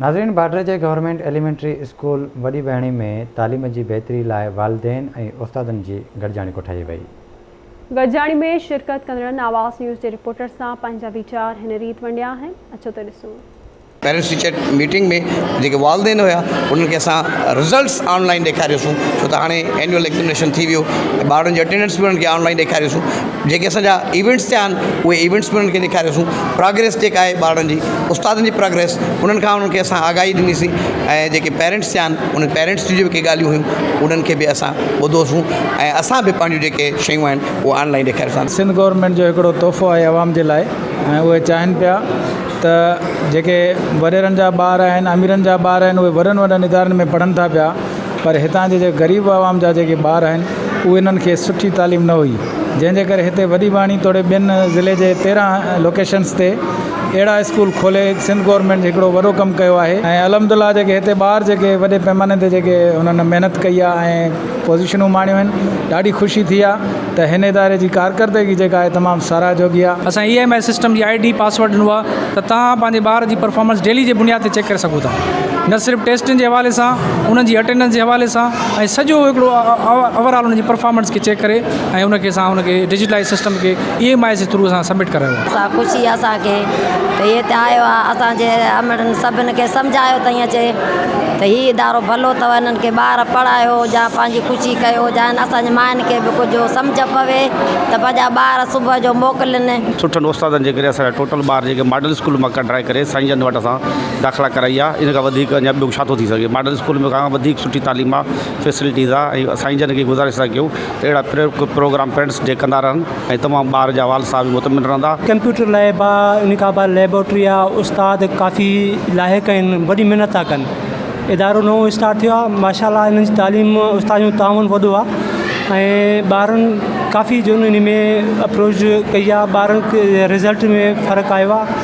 नाज़रीन, बाडर जे government elementary school वॾी बहिणी में तालीम जी बहितरी लाइ वालिदैन ऐं उस्तादनि जी गॾिजाणी कोठाई वई। गॾिजाणी में शिरकत कंदड़नि आवाज़ न्यूज़ जे रिपोर्टर सां पंहिंजा वीचार हिन रीति वंडिया आहिनि। अचो त ॾिसूं। पेरेंट्स टीचर मीटिंग में जेके वालिदैन हुआ उन्हनि खे असां रिज़ल्ट्स ऑनलाइन ॾेखारियोसीं, छो त हाणे एनुअल एग्ज़ामिनेशन थी वियो, ॿारनि जी अटेंडेंस बि उन्हनि खे ऑनलाइन ॾेखारियोसीं। जेके असांजा इवेंट्स थिया आहिनि उहे इवेंट्स बि उन्हनि खे ॾेखारियोसीं। प्रोग्रेस जेका आहे ॿारनि जी, उस्तादनि जी प्रोग्रेस, उन्हनि खां उन्हनि खे असां आगाही ॾिनीसीं। ऐं जेके पेरेंट्स थिया आहिनि उन्हनि पेरेंट्स जी जेके ॻाल्हियूं हुयूं उन्हनि खे बि असां ॿुधोसीं ऐं असां बि पंहिंजूं जेके शयूं आहिनि उहे ऑनलाइन ॾेखारियोसीं। सिंध गवर्नमेंट जो हिकिड़ो तोहफ़ो आहे आवाम जे लाइ, ऐं उहे चाहिनि पिया त जेके वॾेरनि जा ॿार आहिनि, अमीरनि जा ॿार आहिनि, उहे वॾनि वॾनि इदारनि में पढ़नि था पिया, पर हितां जे ग़रीब आवाम जा जेके ॿार आहिनि उहे इन्हनि खे सुठी तालीम न हुई, जंहिंजे करे हिते वॾी बाणी तोड़े ॿियनि ज़िले जे 13 लोकेशन्स ते अहिड़ा स्कूल खोले सिंध गवर्नमेंट हिकिड़ो वॾो कमु कयो आहे। ऐं अलहमदिल्ला जेके हिते ॿार जेके वॾे पैमाने ते जेके हुननि महिनत कई आहे ऐं पोज़ीशनूं माणियूं आहिनि, ॾाढी ख़ुशी थी आहे त हिन इदारे जी कारकर्दगी जेका आहे तमामु साराह जोगी आहे। असां EMI सिस्टम जी ID पासवर्ड ॾिनो आहे त तव्हां पंहिंजे ॿार जी परफॉर्मेंस डेली जे बुनियाद ते चेक करे सघो था, न सिर्फ़ु टेस्टनि जे हवाले सां, उन्हनि जी अटेंडेंस जे हवाले सां, ऐं सॼो हिकिड़ो ओवरऑल उन्हनि जी परफॉर्मेंस खे चेक करे ऐं उनखे डिजिटलाइज सिस्टम खे EMI जे थ्रू असां सबमिट करायो। असां ख़ुशी आहे असांखे त इहे त आयो आहे, असांजे अमड़नि सभिनि खे सम्झायो अथई अचे त हीउ इदारो भलो अथव, हिननि खे ॿार पढ़ायो या पंहिंजी ख़ुशी कयो, या असांजे माइनि खे बि कुझु सम्झ पवे त पंहिंजा ॿार सुबुह जो मोकिलनि। सुठनि उस्तादनि जे करे असांजा टोटल ॿार जेके मॉडल स्कूल मां कढाए करे साईं जन वटि असां दाख़िला कराई आहे। इन खां वधीक अञा ॿियो छा थो थी सघे। मॉडल स्कूल में खां वधीक सुठी तालीम आहे, फैसिलिटीज़ आहे, ऐं साईं जन खे गुज़ारिश था कयूं त अहिड़ा प्रोग्राम पेरेंट्स डे कंदा रहनि ऐं तमामु ॿार जा वाल साहब मुतमिन रहंदा। कंप्यूटर लैब आहे, इन खां बाद लेबोरेटरी आहे, उस्ताद काफ़ी लाइक़ आहिनि, वॾी महिनत था कनि। इदारो नओं स्टार्ट थियो आहे, माशाअल्लाह हिननि जी तालीम उस्ताद जो ताउन वधो आहे ऐं ॿारनि काफ़ी जो इन में अप्रोच कई आहे, ॿारनि खे रिज़ल्ट में फ़र्क़ु आयो आहे।